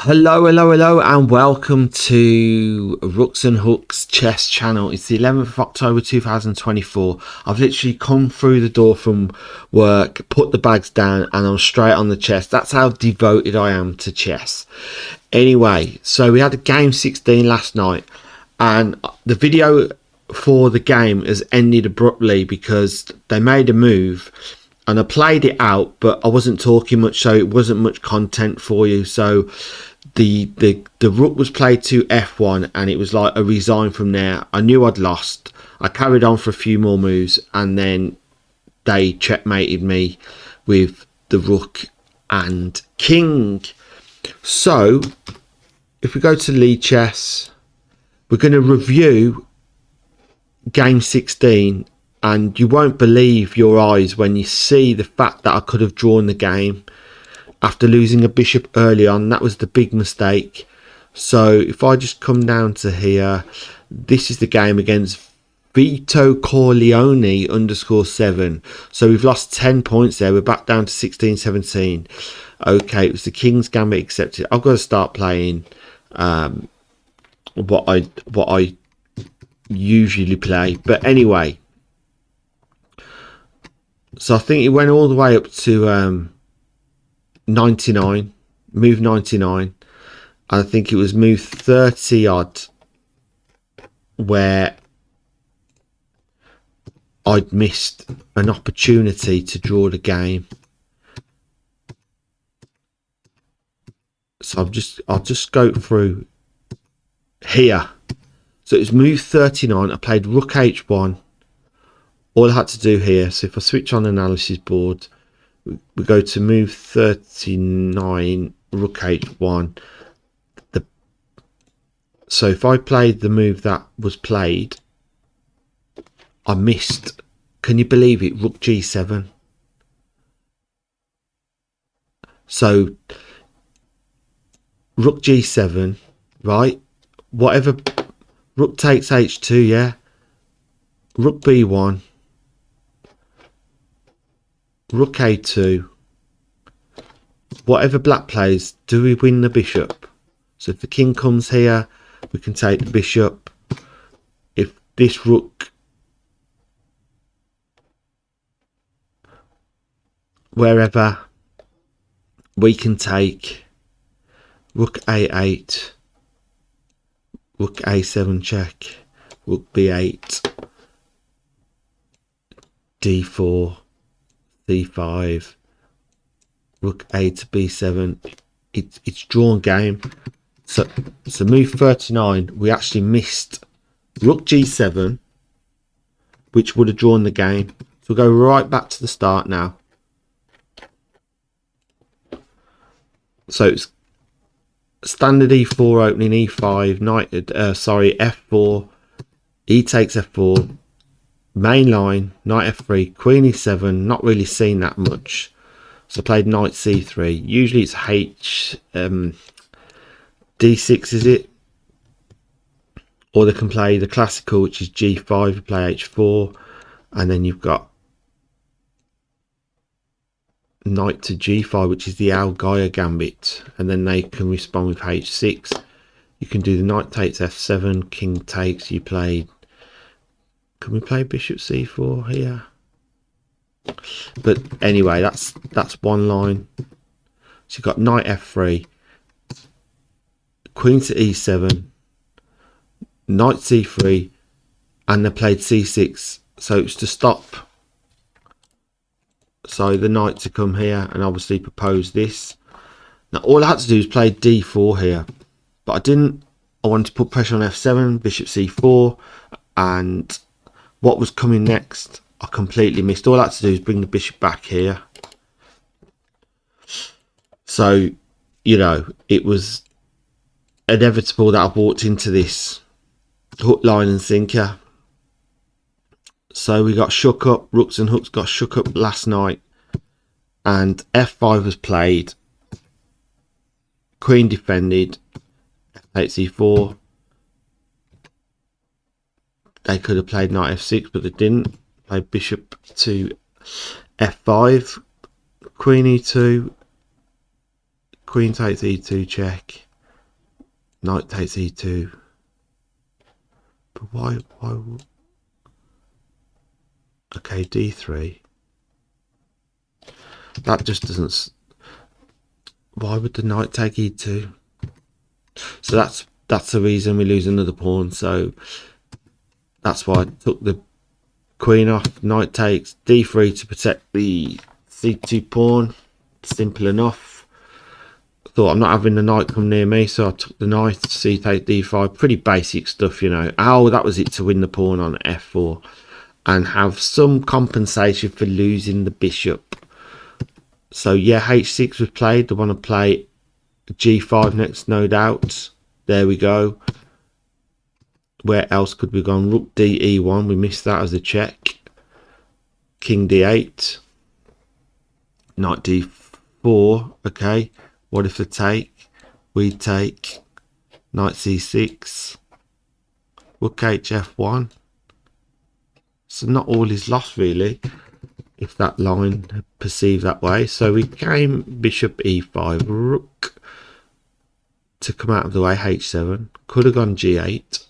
Hello, and welcome to Rooks and Hooks chess channel. It's the 11th of October 2024. I've literally come through the door from work, put the bags down, and I'm straight on the chess. That's how devoted I am to chess. Anyway, so we had a game 16 last night, and the video for the game has ended abruptly because they made a move. And I played it out, but I wasn't talking much, so it wasn't much content for you. So the rook was played to f1, and it was like a resign from there. I knew I'd lost. I carried on for a few more moves, and then they checkmated me with the rook and king. So if we go to lead chess, we're going to review game 16. And you won't believe your eyes when you see the fact that I could have drawn the game after losing a bishop early on. That was the big mistake. So if I just come down to here, this is the game against Vito Corleone _7. So we've lost 10 points there. We're back down to 16, 17. Okay, it was the King's Gambit accepted. I've got to start playing what I usually play. But anyway. So I think it went all the way up to 99, move 99. And I think it was move 30 odd where I'd missed an opportunity to draw the game. So I'll just go through here. So it was move 39. I played rook h1. All I had to do here, so if I switch on analysis board, we go to move 39, rook h1. So if I played the move that was played, I missed, can you believe it, rook g7. So rook g7, right? Whatever, rook takes h2, yeah? Rook b1. Rook a2. Whatever black plays, do we win the bishop? So if the king comes here, we can take the bishop. If this rook, wherever, we can take rook a8, rook a7 check, rook b8, d4, c5, rook a to b7. It's drawn game. So move 39, we actually missed rook g7, which would have drawn the game. So we'll go right back to the start now. So it's standard e4 opening, e5, knight, f4, e takes f4, main line, knight f3, queen e7, not really seen that much. So I played knight c3. Usually it's d6, is it? Or they can play the classical, which is g5, you play h4, and then you've got knight to g5, which is the Al-Gaia gambit, and then they can respond with h6. You can do the knight takes f7, king takes, you played. Can we play bishop c4 here? But anyway, that's one line. So you've got knight f3, queen to e7, knight c3, and they played c6. So it's to stop. So the knight to come here and obviously propose this. Now all I had to do is play d4 here, but I didn't. I wanted to put pressure on f7, bishop c4, and what was coming next I completely missed. All I had to do is bring the bishop back here. So, you know, it was inevitable that I walked into this hook, line and sinker. So we got shook up. Rooks and Hooks got shook up last night, and f5 was played, queen defended, f8 c4. They could have played knight f6, but they didn't. Played bishop to f5, queen e2, queen takes e2 check, Knight takes e2. But why? Okay, d3. That just doesn't. Why would the knight take e2? So that's the reason we lose another pawn. So that's why I took the queen off. Knight takes d3 to protect the c2 pawn. Simple enough. Thought I'm not having the knight come near me, so I took the knight. C take d5. Pretty basic stuff, you know. Oh, that was it, to win the pawn on f4 and have some compensation for losing the bishop. So yeah, h6 was played. They want to play g5 next, no doubt. There we go. Where else could we go on? Rook d e1. We missed that as a check. King d8. Knight d4. Okay. What if they take? We take. Knight c6. Rook hf1. So not all is lost really, if that line perceived that way. So we came bishop e5, rook to come out of the way, h7. Could have gone g8.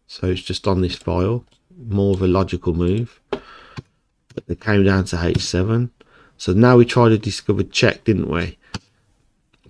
So it's just on this file. More of a logical move. But they came down to h7. So now we try to discover check, didn't we?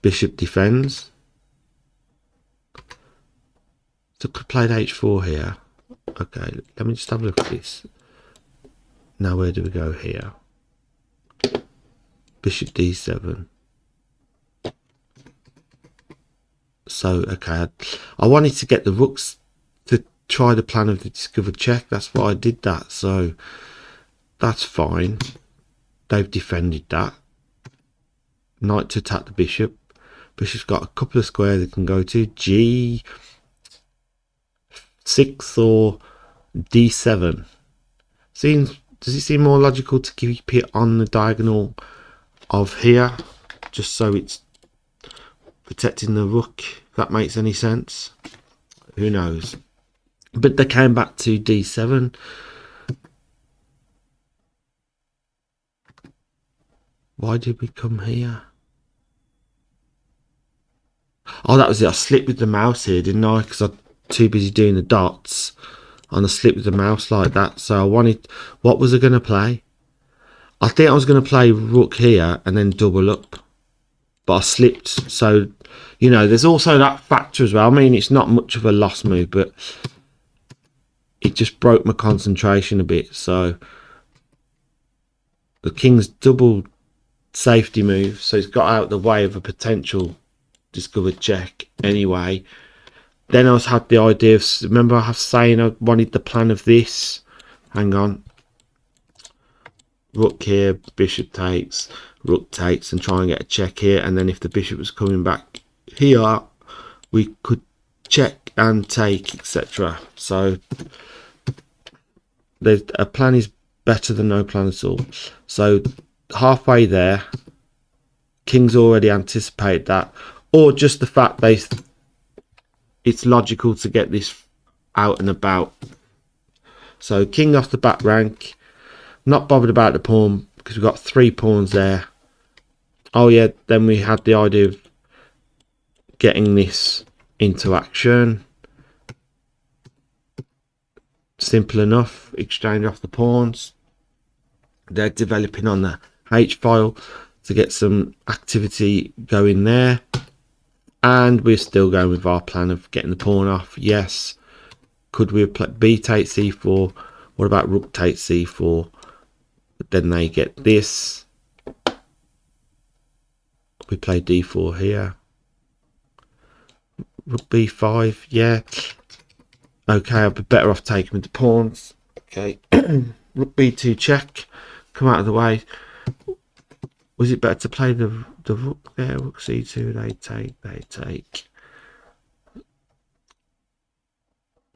Bishop defends. So could have played h4 here. Okay, let me just have a look at this. Now where do we go here? Bishop d7. So, okay, I wanted to get the rooks to try the plan of the discovered check. That's why I did that. So, that's fine. They've defended that. Knight to attack the bishop. Bishop's got a couple of squares it can go to. G6 or d7. Does it seem more logical to keep it on the diagonal of here, just so it's protecting the rook, if that makes any sense? Who knows? But they came back to d7. Why did we come here? Oh, that was it. I slipped with the mouse here, didn't I? Because I'm too busy doing the dots. And I slipped with the mouse like that. So I wanted... What was I going to play? I think I was going to play rook here and then double up. But I slipped. So, you know, there's also that factor as well. I mean, it's not much of a lost move, but it just broke my concentration a bit. So the king's double safety move. So he's got out the way of a potential discovered check anyway. Then I had the idea of, remember I was saying I wanted the plan of this. Hang on. Rook here, bishop takes, rook takes, and try and get a check here. And then if the bishop was coming back here, we could check and take, etc. So a plan is better than no plan at all. So halfway there, king's already anticipated that, or just the fact it's logical to get this out and about. So king off the back rank. Not bothered about the pawn because we've got 3 pawns there. Oh yeah, then we had the idea of getting this into action. Simple enough. Exchange off the pawns. They're developing on the H file to get some activity going there. And we're still going with our plan of getting the pawn off. Yes. Could we have played b takes c4? What about rook takes c4? But then they get this. We play d4 here. Rook b5. Yeah. Okay, I'd be better off taking with the pawns. Okay. Rook b2 check. Come out of the way. Was it better to play the rook there? Rook c2, they take.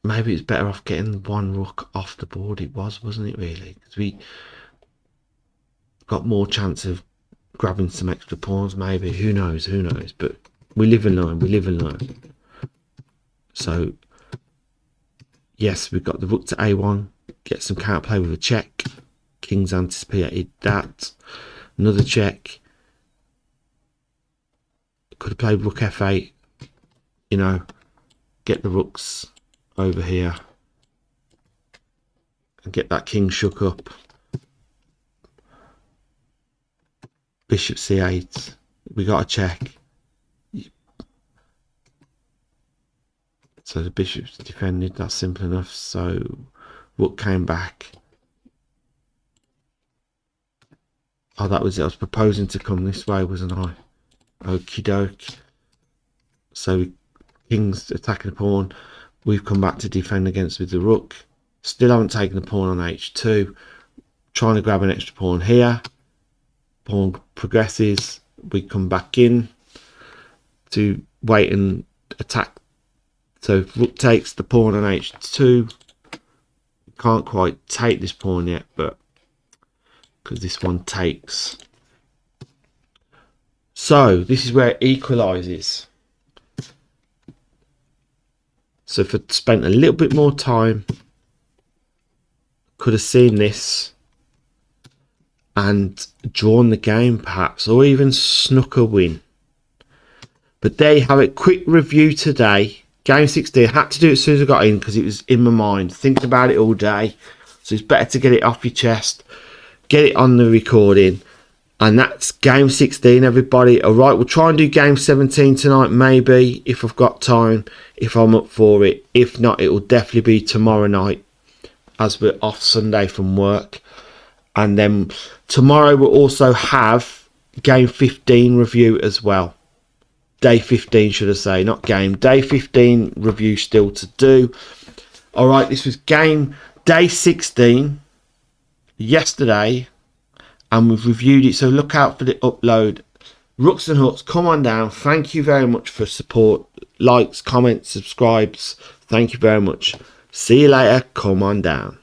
Maybe it's better off getting one rook off the board. It was, wasn't it, really? Because we got more chance of grabbing some extra pawns, maybe. Who knows? But we live and learn. So, yes, we've got the rook to a1. Get some counterplay with a check. King's anticipated that. Another check. Could have played rook f8. You know, get the rooks over here and get that king shook up. Bishop c8. We got a check. So the bishop's defended. That's simple enough. So rook came back. Oh, that was it. I was proposing to come this way, wasn't I? Okie doke. So king's attacking the pawn. We've come back to defend against with the rook. Still haven't taken the pawn on h2. Trying to grab an extra pawn here. Pawn progresses. We come back in to wait and attack. So if rook takes the pawn on h2. Can't quite take this pawn yet, but because this one takes. So this is where it equalizes. So if I'd spent a little bit more time, could have seen this and drawn the game perhaps, or even snuck a win. But there you have it. Quick review today. Game 16. I had to do it as soon as I got in because it was in my mind, thinking about it all day. So it's better to get it off your chest, get it on the recording. And that's game 16, everybody. All right, we'll try and do game 17 tonight, maybe, if I've got time, if I'm up for it. If not, it will definitely be tomorrow night, as we're off Sunday from work. And then tomorrow we'll also have game 15 review as well. Day 15, should I say, not game. Day 15 review still to do. All right, this was day 16 yesterday. And we've reviewed it, so look out for the upload. Rooks and Hooks, come on down. Thank you very much for support. Likes, comments, subscribes. Thank you very much. See you later. Come on down.